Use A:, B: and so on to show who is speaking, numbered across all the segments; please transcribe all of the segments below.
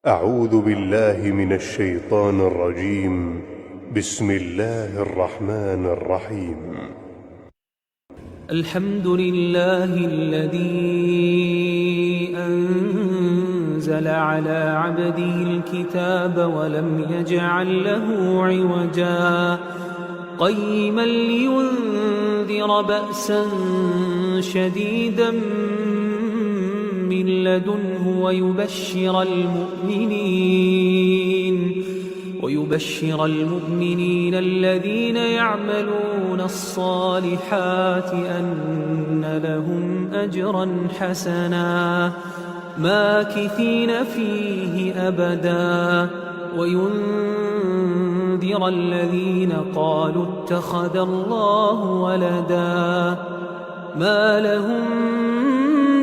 A: أعوذ بالله من الشيطان الرجيم. بسم الله الرحمن الرحيم.
B: الحمد لله الذي أنزل على عبده الكتاب ولم يجعل له عوجا قيما لينذر بأسا شديدا من لدنه ويبشر المؤمنين الذين يعملون الصالحات أن لهم أجرا حسنا ماكثين فيه أبدا وينذر الذين قالوا اتخذ الله ولدا ما لهم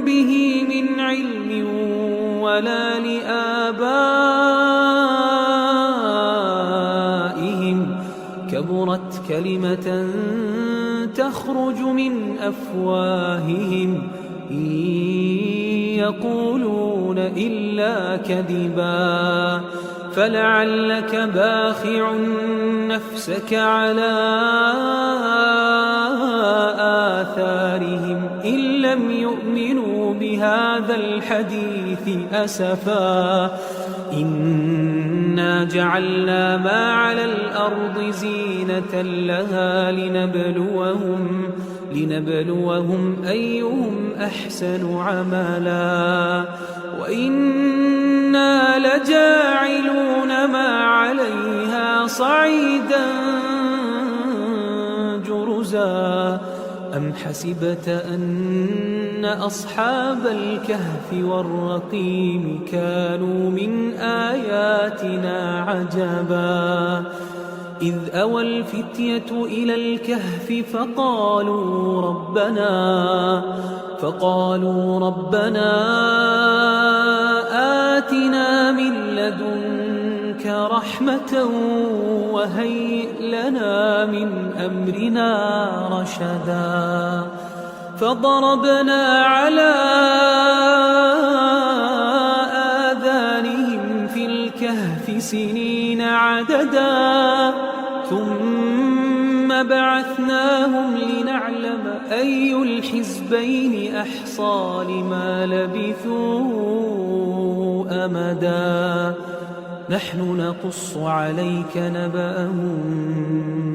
B: به من علم ولا لآبائهم كبرت كلمة تخرج من أفواههم إن يقولون إلا كذبا فلعلك باخع نفسك على آثارهم إن لم يؤمنوا بهذا الحديث أسفا إنا جعلنا ما على الأرض زينة لها لنبلوهم أيهم أحسن عملا وإنا لجاعلون ما عليها صعيدا جرزا أم حسبت أن أصحاب الكهف والرقيم كانوا من آياتنا عجبا إذ أوى الفتية إلى الكهف فقالوا ربنا آتنا من لدنك رحمة وهيئ لنا من أمرنا رشدا فضربنا على آذانهم في الكهف سنين عددا ثم بعثناهم لنعلم أي الحزبين أحصى لما لبثوا أمدا نحن نقص عليك نبأهم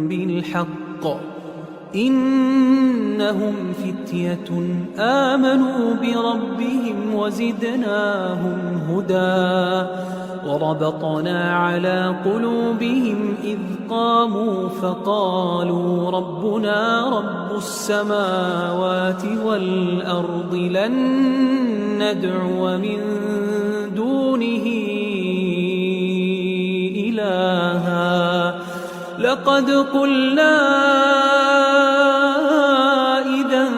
B: بالحق إنهم فتية آمنوا بربهم وزدناهم هدى وربطنا على قلوبهم إذ قاموا فقالوا ربنا رب السماوات والأرض لن ندعو من دونه إلها لقد قلنا إذا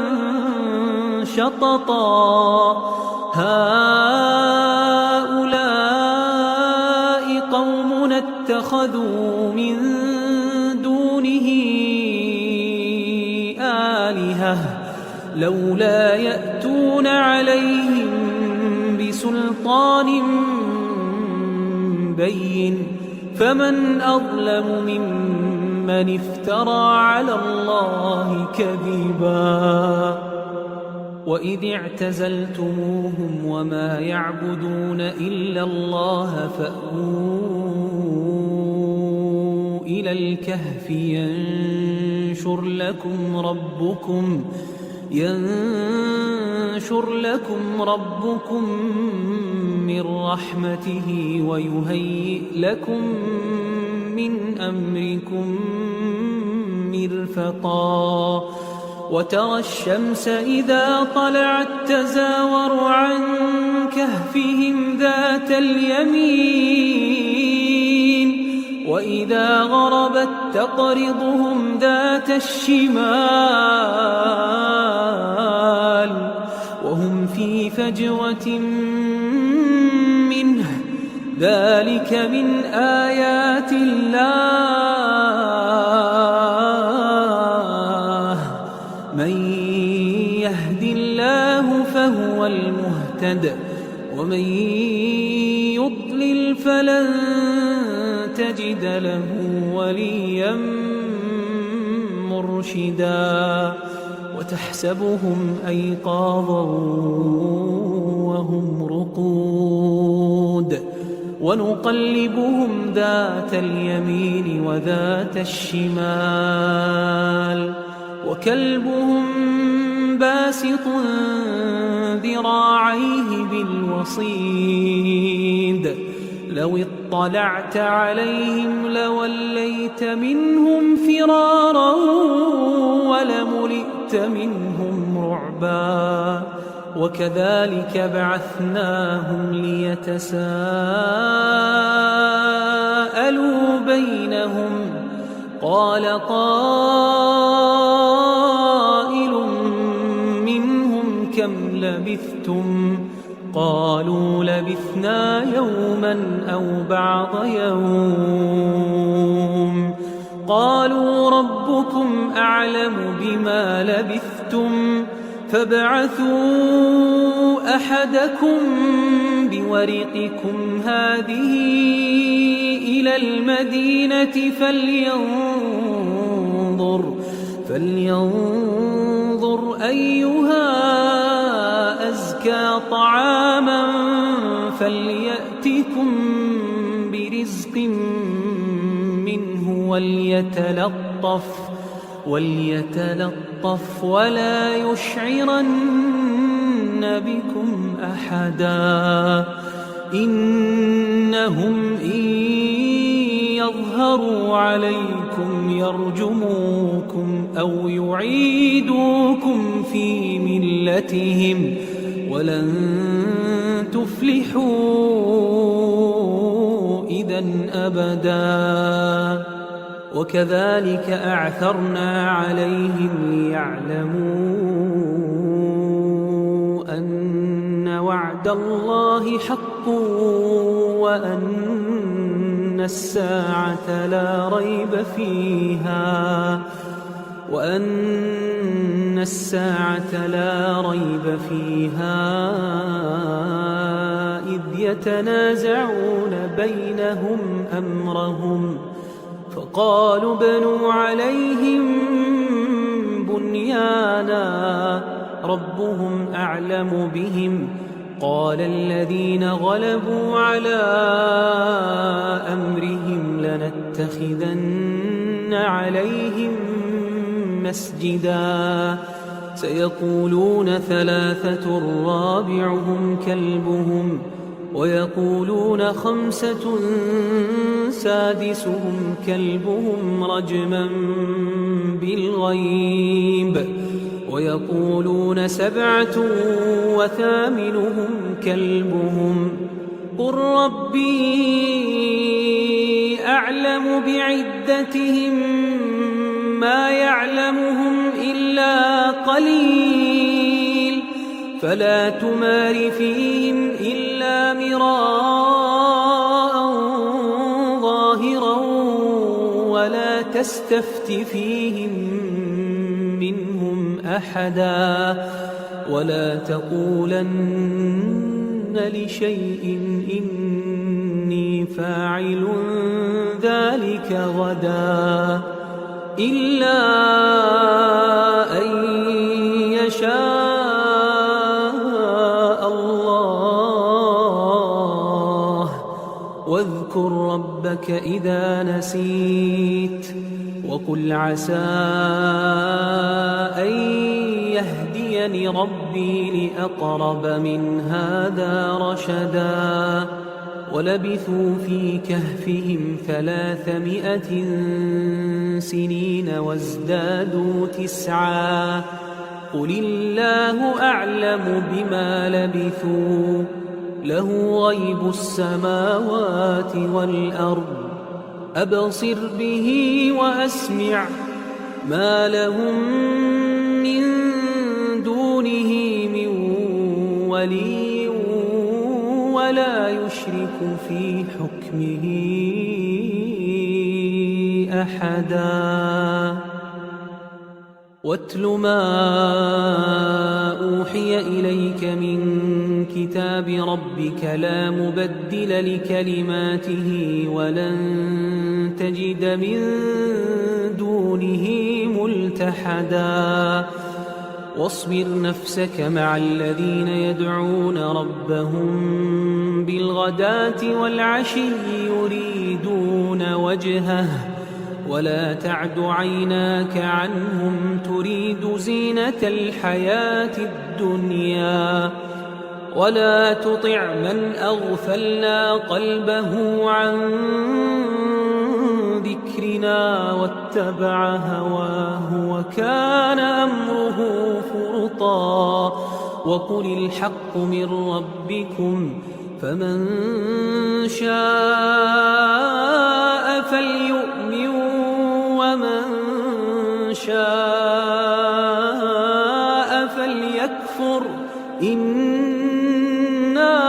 B: شططا هؤلاء قومنا اتخذوا من دونه آلهة لولا يأتون عليهم بسلطان بين فمن أظلم ممن افترى على الله كذبا وإذ اعتزلتموهم وما يعبدون إلا الله فأووا إلى الكهف ينشر لكم ربكم من رحمته ويهيئ لكم من أمركم مرفقا وترى الشمس إذا طلعت تزاور عن كهفهم ذات اليمين وإذا غربت تقرضهم ذات الشمال وهم في فجوة منه ذلك من آيات الله من يهد الله فهو المهتد ومن يضلل فلن تجد له وليا مرشدا وتحسبهم أيقاظا وهم رقود ونقلبهم ذات اليمين وذات الشمال وكلبهم باسط ذراعيه بالوصيد لو اطلعت عليهم لوليت منهم فرارا ولملئت منهم رعبا وكذلك بعثناهم ليتساءلوا بينهم قال قائل منهم كم لبثتم قالوا لبثنا يوما أو بعض يوم قالوا ربكم أعلم بما لبثتم فابعثوا أحدكم بورقكم هذه إلى المدينة فلينظر أيها أزكى طعاما فليأتكم برزق منه وليتلطف ولا يشعرن بكم أحدا إنهم إن يظهروا عليكم يرجموكم أو يعيدوكم في ملتهم ولن تفلحوا إذا أبدا وكذلك أعثرنا عليهم ليعلموا أن وعد الله حق وأن الساعة لا ريب فيها إذ يتنازعون بينهم أمرهم فقالوا ابنوا عليهم بنيانا ربهم أعلم بهم قال الذين غلبوا على أمرهم لنتخذن عليهم مسجدا سيقولون ثلاثة رابعهم كلبهم ويقولون خمسة سادسهم كلبهم رجما بالغيب ويقولون سبعة وثامنهم كلبهم قل ربي أعلم بعدتهم ما يعلمهم إلا قليل فلا تمار فيهم إلا مراء ظاهرا ولا تستفت فيهم منهم أحدا ولا تقولن لشيء إني فاعل ذلك غدا إلا أن يشاء الله واذكر ربك إذا نسيت وقل عسى أن يهديني ربي لأقرب من هذا رشدا ولبثوا في كهفهم 300 سنين وازدادوا 9 قل الله أعلم بما لبثوا له غيب السماوات والأرض أبصر به وأسمع ما لهم من دونه من ولي ولا يشرك في حكمه أحدا واتل ما أوحي إليك من كتاب ربك لا مبدل لكلماته ولن تجد من دونه ملتحدا واصبر نفسك مع الذين يدعون ربهم بالغداة والعشي يريدون وجهه ولا تعد عيناك عنهم تريد زينة الحياة الدنيا ولا تطع من أغفلنا قلبه عن ذكرنا واتبع هواه وكان أمره فرطا وقل الحق من ربكم فمن شاء فليؤمن ومن شاء فليكفر إنا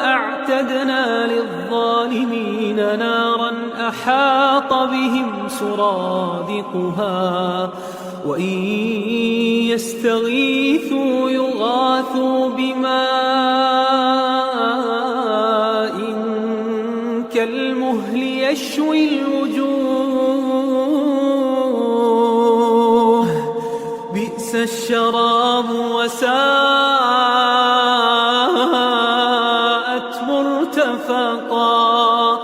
B: أعتدنا للظالمين نارا أحاط بهم سرادقها وإن يستغيثوا يغاثوا بماء كالمهل يشوي الوجوه بئس الشراب وساءت مرتفقا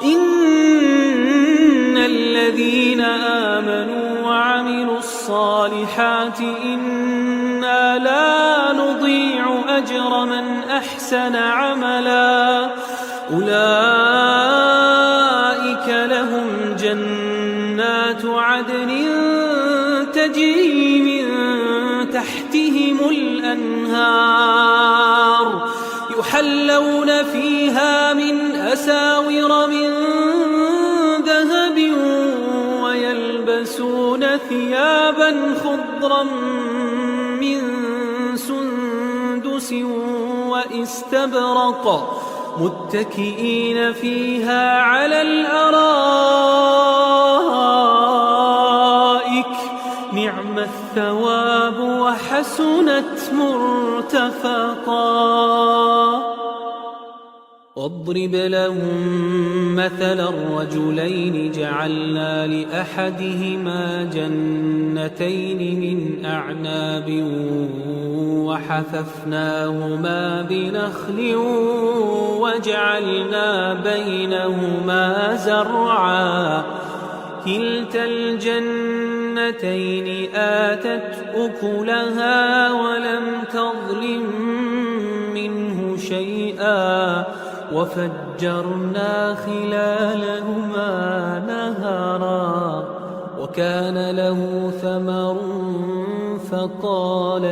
B: إن الذين آمنوا وعملوا الصالحات إنا لا نضيع أجر من أحسن عملا أولئك لهم جنات عدن تجري من تحتهم الأنهار يحلون فيها من أساور من ذهب ويلبسون ثيابا خضرا من سندس واستبرق متكئين فيها على الأرائك نعم الثواب وحسنت مرتفقا واضرب لهم مثلا الرجلين جعلنا لأحدهما جنتين من أعناب وحففناهما بنخل وجعلنا بينهما زرعا كلتا الجنتين آتت أكلها ولم تظلم منه شيئا وفجرنا خلالهما نهرا وكان له ثمر فقال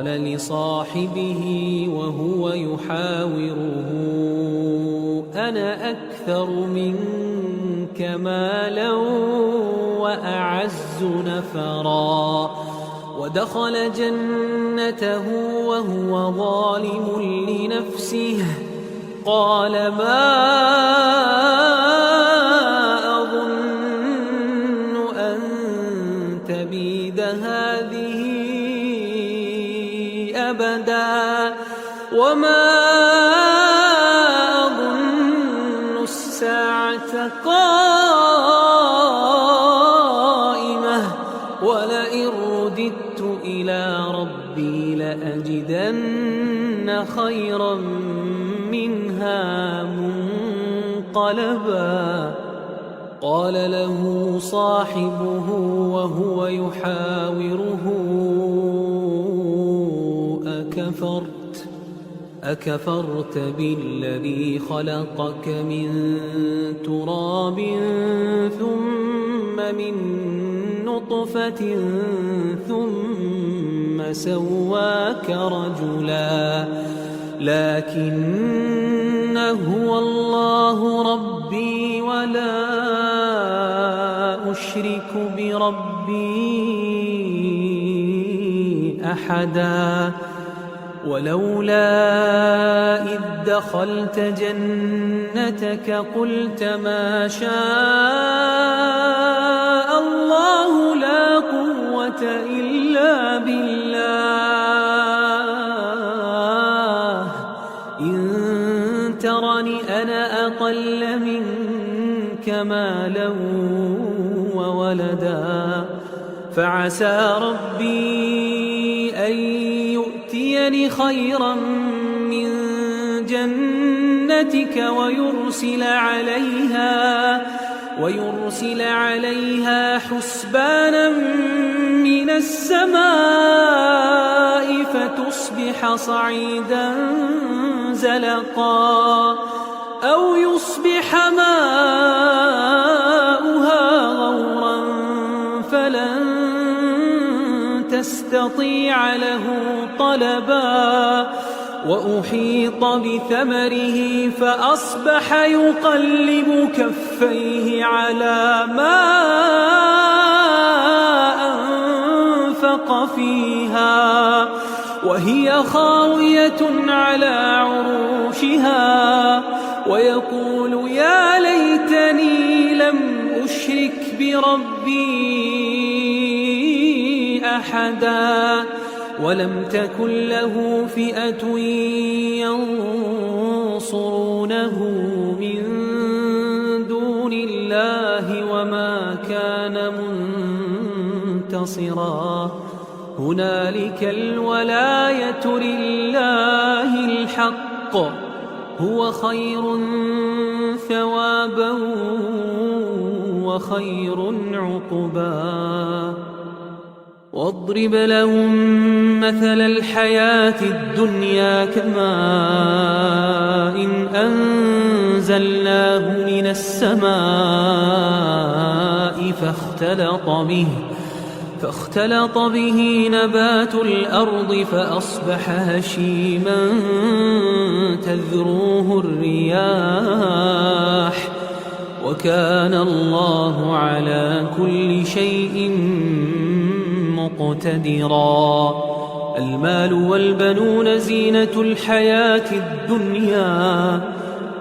B: لصاحبه وهو يحاوره أنا أكثر منك مالا وأعز نفرا ودخل جنته وهو ظالم لنفسه قال ما أظن أن تبيد هذه أبدا وما أظن الساعة قائمة ولئن رددت إلى ربي لأجدن خيرا منها منقلبا قال له صاحبه وهو يحاوره أكفرت بالذي خلقك من تراب ثم من نطفة ثم سواك رجلا لكن هو الله ربي ولا أشرك بربي أحدا ولولا إذ دخلت جنتك قلت ما شاء الله لا إلا بالله إن ترني أنا أقل منك مالا وولدا فعسى ربي أن يؤتيني خيرا من جنتك ويرسل عليها حسبانا من السماء فتصبح صعيدا زلقا أو يصبح ماؤها غورا فلن تستطيع له طلبا وأحيط بثمره فأصبح يقلب كفيه على ما أنفق فيها وهي خاوية على عروشها ويقول يا ليتني لم أشرك بربي أحدا ولم تكن له فئة ينصرونه من دون الله وما كان منتصرا هنالك الولاية لله الحق هو خير ثوابا وخير عقبا واضرب لهم مثل الحياة الدنيا كماء أنزلناه من السماء فاختلط به نبات الأرض فأصبح هشيما تذروه الرياح وكان الله على كل شيء مقتدرا المال والبنون زينة الحياة الدنيا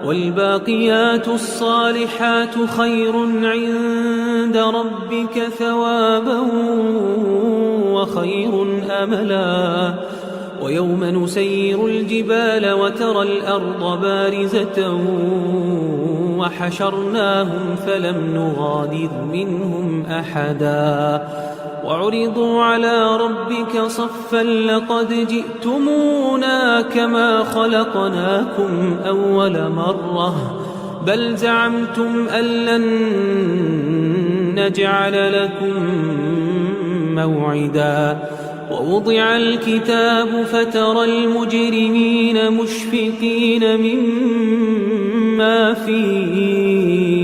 B: والباقيات الصالحات خير عند ربك ثوابا وخير أملا ويوم نسير الجبال وترى الأرض بارزة وحشرناهم فلم نغادر منهم أحدا وعرضوا على ربك صفا لقد جئتمونا كما خلقناكم أول مرة بل زعمتم أن لن نجعل لكم موعدا ووضع الكتاب فترى المجرمين مشفقين مما فيه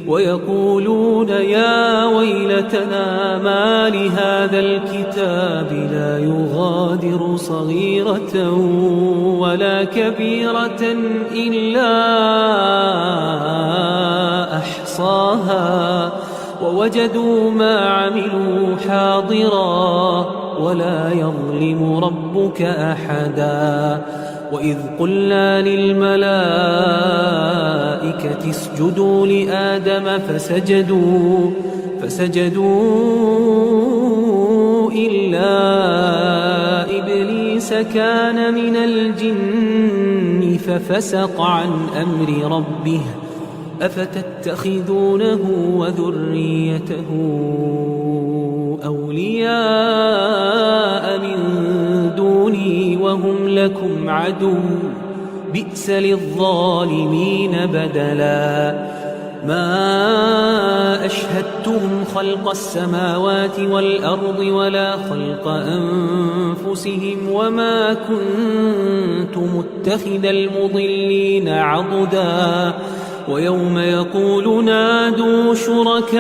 B: ويقولون يا ويلتنا ما لهذا الكتاب لا يغادر صغيرة ولا كبيرة إلا أحصاها ووجدوا ما عملوا حاضرا ولا يظلم ربك أحدا وإذ قلنا للملائكة اسجدوا لآدم فسجدوا إلا إبليس كان من الجن ففسق عن أمر ربه أفتتخذونه وذريته أولياء من دوني وهم لكم عدو بئس للظالمين بدلا ما أشهدتهم خلق السماوات والأرض ولا خلق أنفسهم وما كنت متخذ المضلين عضدا ويوم يقول نادوا شركائي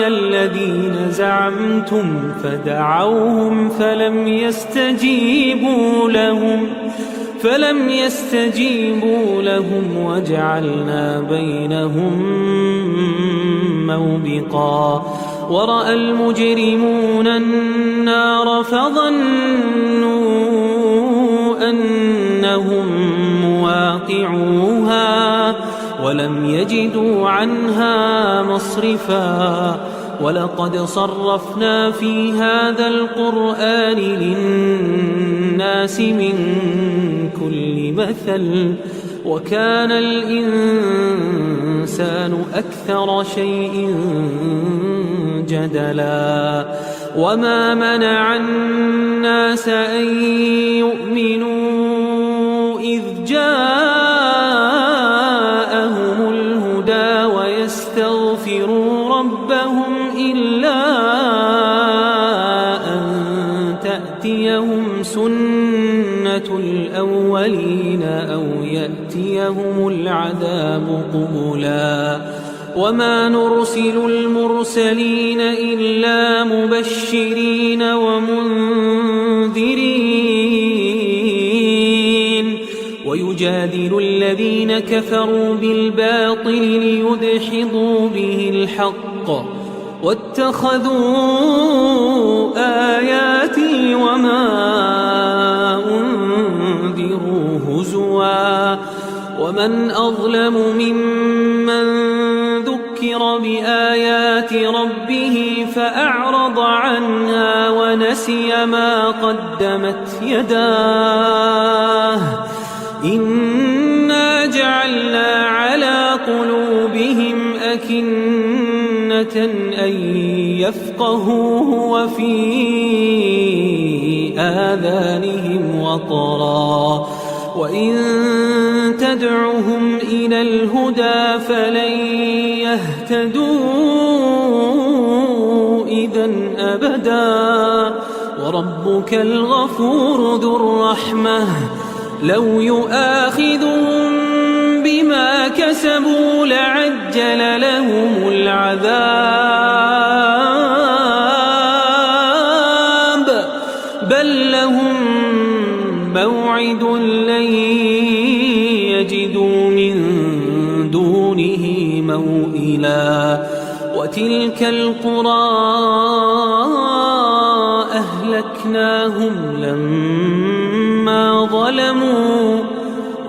B: الذين زعمتم فدعوهم فلم يستجيبوا لهم وجعلنا بينهم موبقا ورأى المجرمون النار فظنوا أنهم مواقعوها ولم يجدوا عنها مصرفا ولقد صرفنا في هذا القرآن للناس من كل مثل وكان الإنسان أكثر شيء جدلا وما منع الناس أن يؤمنوا إذ جاءهم الهدى ويستغفروا ربهم إلا أن تأتيهم سنة الأولين أو يأتيهم العذاب قبلا وما نرسل المرسلين إلا مبشرين ومنذرين ويجادل الذين كفروا بالباطل ليدحضوا به الحق واتخذوا آياتي وما أنذروا هزوا ومن أظلم ممن ذكر بآيات ربه فأعرض عنها ونسي ما قدمت يداه إنا جعلنا على قلوبهم أكنة أن يفقهوه وفي آذانهم وقرا وإن تدعهم إلى الهدى فلن يهتدوا إذن أبدا وربك الغفور ذو الرحمة لو يؤاخذهم بما كسبوا لعجل لهم العذاب بل لهم موعد لن يجدوا من دونه موئلا وتلك القرى أهلكناهم لما ظلموا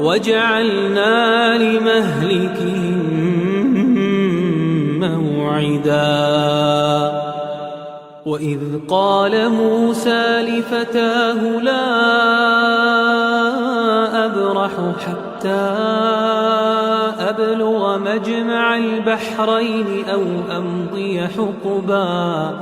B: وجعلنا لمهلكهم موعدا وإذ قال موسى لفتاه لا أبرح حتى أبلغ مجمع البحرين أو أمضي حقبا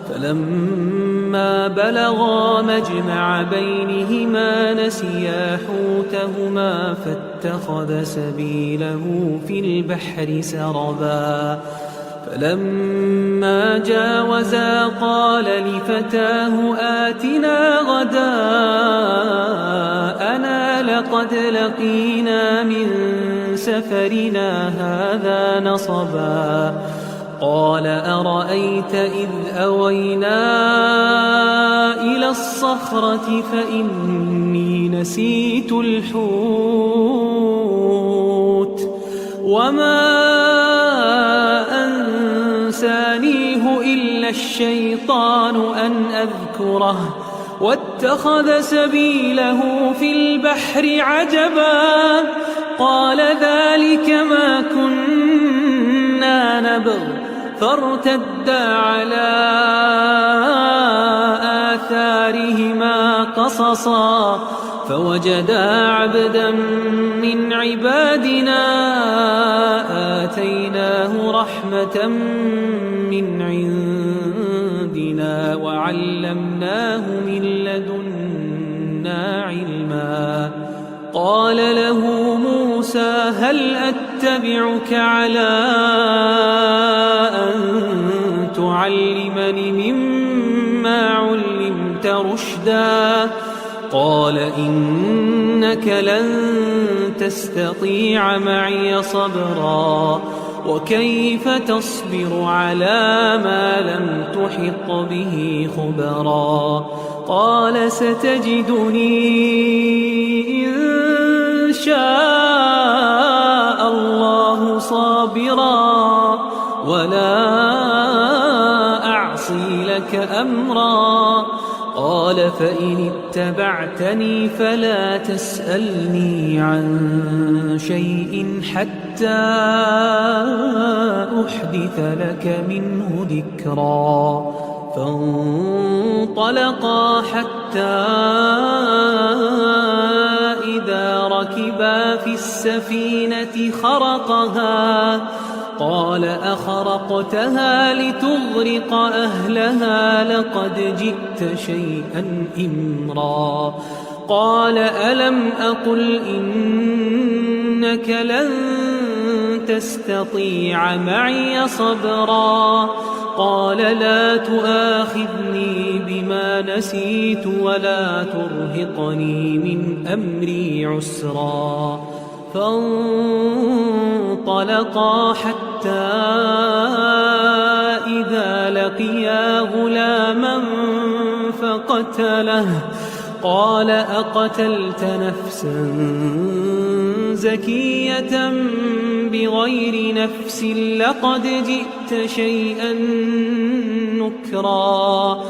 B: فلما بلغا مجمع بينهما نسيا حوتهما فاتخذ سبيله في البحر سربا فلما جاوزا قال لفتاه آتنا غداءنا لقد لقينا من سفرنا هذا نصبا قال أرأيت إذ أوينا إلى الصخرة فإني نسيت الحوت وما أنسانيه إلا الشيطان أن أذكره واتخذ سبيله في البحر عجبا قال ذلك ما كنا نبغ فارتدا على آثارهما قصصا فوجدا عبدا من عبادنا آتيناه رحمة من عندنا وعلمناه من لدنا علما قال له موسى هل أتبعك على أن تعلمني مما علمت رشدا قال إنك لن تستطيع معي صبرا وكيف تصبر على ما لم تحط به خبرا قال ستجدني إن شاء الله صابرا ولا أعصي لك أمرا قال فإن اتبعتني فلا تسألني عن شيء حتى أحدث لك منه ذكرا فانطلقا حتى إذا ركبا في السفينة خرقها قال أخرقتها لتغرق أهلها لقد جئت شيئا إمرا قال ألم أقل إنك لن تستطيع معي صبرا قال لا تؤاخذني بما نسيت ولا ترهقني من أمري عسرا فانطلقا حتى إذا لقيا غلاما فقتله قال أقتلت نفسا زكية بغير نفس لقد جئت شيئا نكرا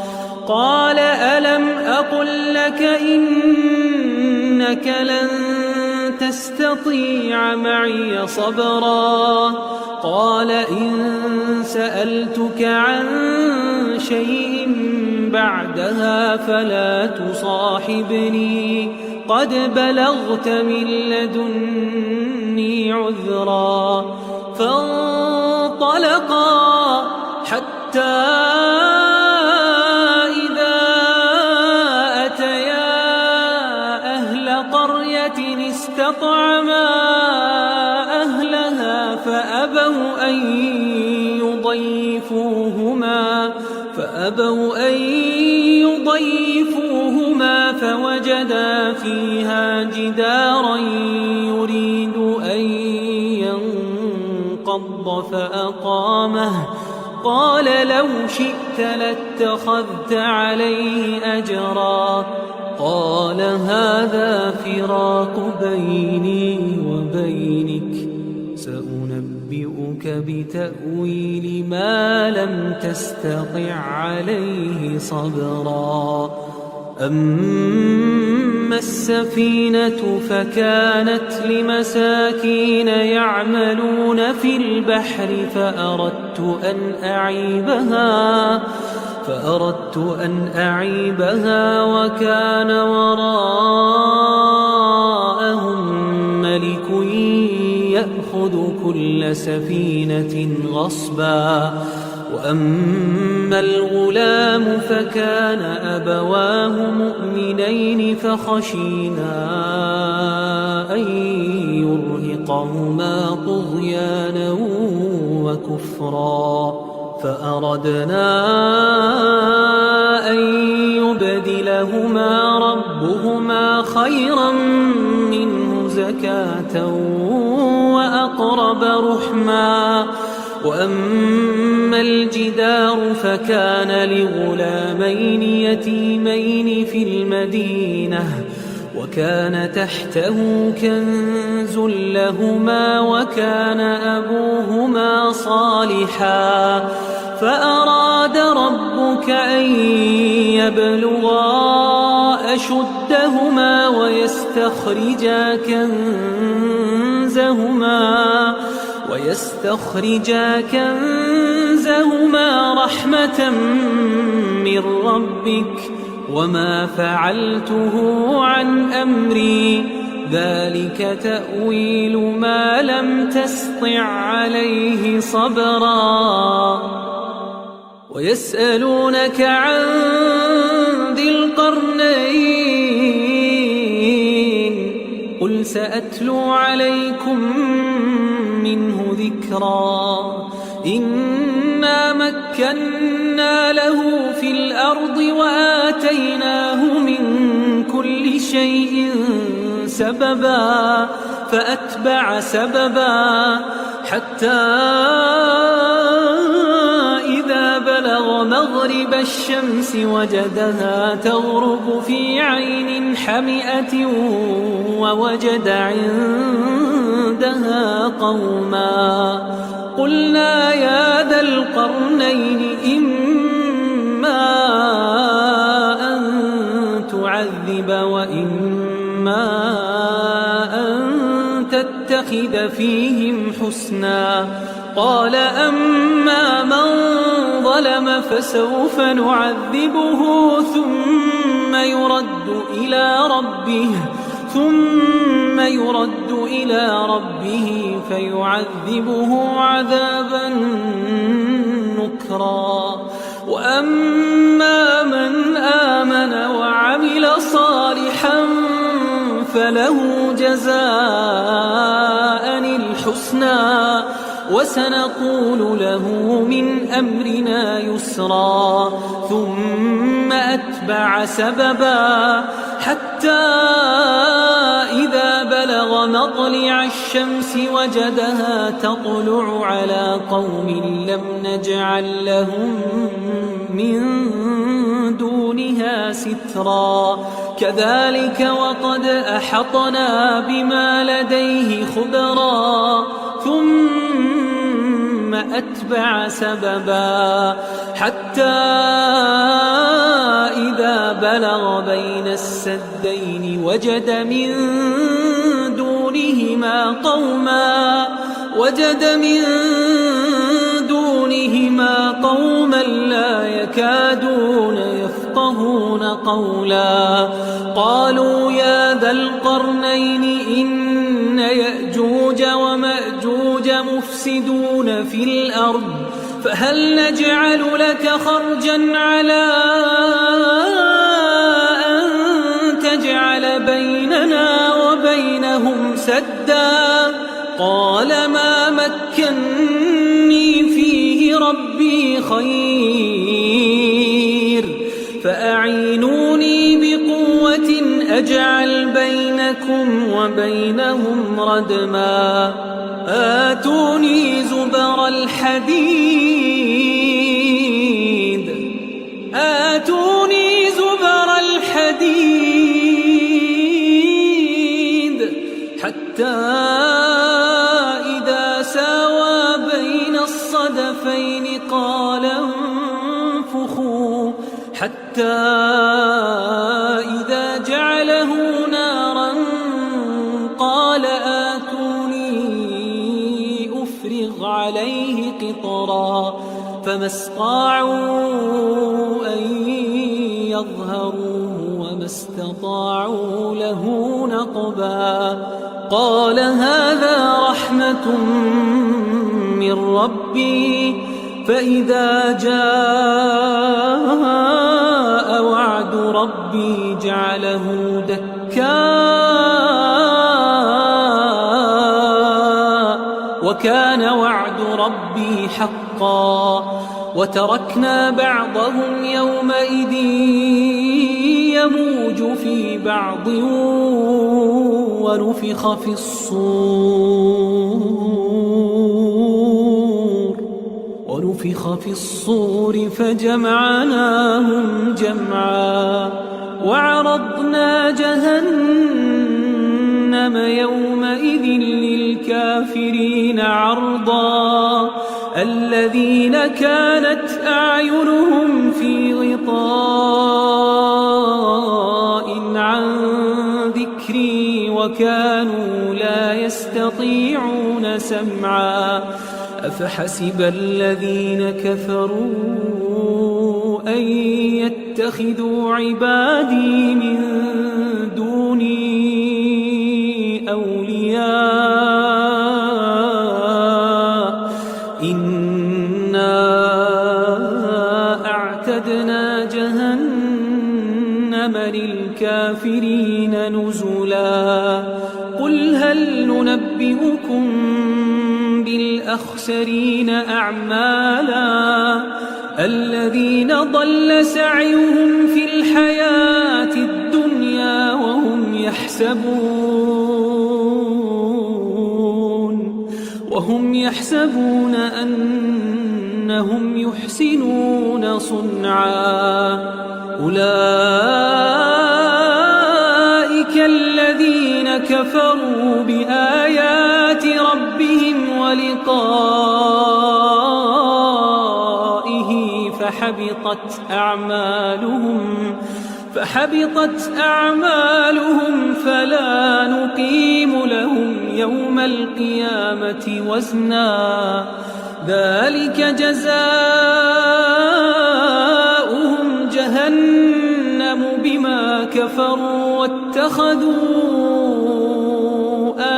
B: قال ألم أقل لك إنك لن تستطيع معي صبرا قال إن سألتك عن شيء بعدها فلا تصاحبني قد بلغت من لدني عذرا فانطلقا حتى إذا أتيا أهل قرية استطعما أهلها فأبوا أن يضيفوهما فوجدا فيها جدارا يريد أن ينقض فأقامه قال لو شئت لاتخذت عليه أجرا قال هذا فراق بيني وبينك سأنبئك بتأويل ما لم تستطع عليه صبرا أما السفينة فكانت لمساكين يعملون في البحر فأردت أن أعيبها وكان وراءهم ملك يأخذ كل سفينة غصبا وأما الغلام فكان أبواه مؤمنين فخشينا أن يرهقهما طغيانا وكفرا فأردنا أن يبدلهما ربهما خيرا منه زكاة وأقرب رحما وأما الجدار فكان لغلامين يتيمين في المدينة وكان تحته كنز لهما وكان أبوهما صالحا فأراد ربك أن يبلغا أشدهما ويستخرجا كنزهما رحمة من ربك وما فعلته عن أمري ذلك تأويل ما لم تسطع عليه صبرا ويسألونك عن ذي القرنين قل سأتلو عليكم منه ذكرا إنا مكنا له في الأرض وآتيناه من كل شيء سببا فأتبع سببا حتى إذا بلغ مغرب الشمس وجدها تغرب في عين حمئة ووجد عندها قوما قلنا يا ذا القرنين إما أن نتخذ فيهم حسنا. قال أما من ظلم فسوف نعذبه ثم يرد إلى ربه فيعذبه عذابا نكرا. وأما من آمن وعمل صالحا فله جزاء الحسنى وسنقول له من أمرنا يسرا. ثم أتبع سببا حتى إذا بلغ مطلع الشمس وجدها تطلع على قوم لم نجعل لهم من دونها سترا. كذلك وقد أحطنا بما لديه خبرا. ثم أتبع سببا حتى إذا بلغ بين السدين وجد من دونهما قوما لا يكادون يفقهون قولا. قالوا يا ذا القرنين إن يأجوج ومأجوج مفسدون في الأرض فهل نجعل لك خرجا على أن تجعل بيننا وبينهم سدا. قال ما مكني فيه ربي خير فأعينوني بقوة أجعل بينكم وبينهم ردما. آتوني زبر الحديد حتى إذا ساوى بين الصدفين قال انفخوا حتى إذا جعله نارا قال آتوني أفرغ عليه قطرا. فما استطاعوا أن يظهروه وما استطاعوا له نقبا. قال هذا رحمة من ربي فإذا جاء وعد ربي جعله دكا وكان وعد ربي حقا. وتركنا بعضهم يومئذ يموج في بعض ونفخ في الصور فجمعناهم جمعا. وعرضنا جهنم يومئذ للكافرين عرضا. الذين كانت أعينهم في غطاء عن ذكري وكانوا لا يستطيعون سمعا. أفحسب الذين كفروا أن يتخذوا عبادي من دوني أولياء إنا أعتدنا جهنم للكافرين نزلا. قل هل ننبئكم بالأخسرين أعمالا الذين ضل سعيهم في الحياة الدنيا وهم يحسبون أنهم يحسنون صنعا. أولئك الذين كفروا بآيات ربهم ولقائه فحبطت أعمالهم فحبطت أعمالهم فلا نقيم لهم يوم القيامة وزنا ذلك جزاؤهم جهنم بما كفروا واتخذوا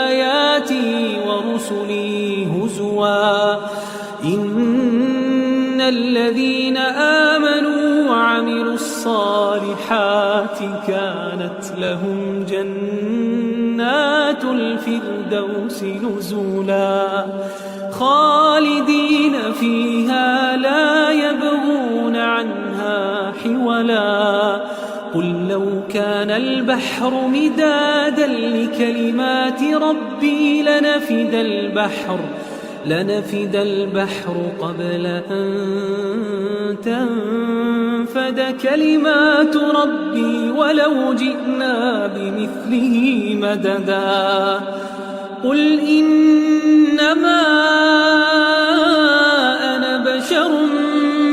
B: آياتي ورسلي هزوا إن الذين آمنوا وعملوا الصالحات كانت لهم جنات الفردوس نزلا خالدين فيها لا يبغون عنها حولا قل لو كان البحر مدادا لكلمات ربي لنفد البحر قبل أن تنفد كلمات ربي ولو جئنا بمثله مددا قل إنما أنا بشر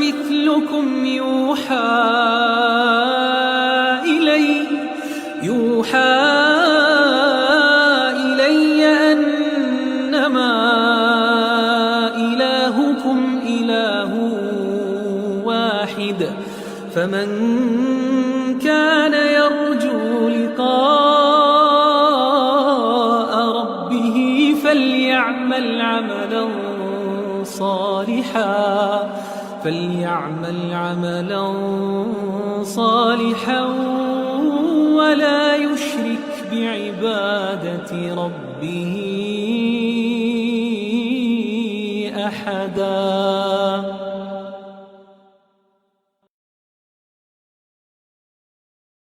B: مثلكم يوحى إلي أنما إلهكم إله واحد فمن كان يرجو لقاء ربه فليعمل عملا صالحا ولا يشرك بعبادة ربه أحدا.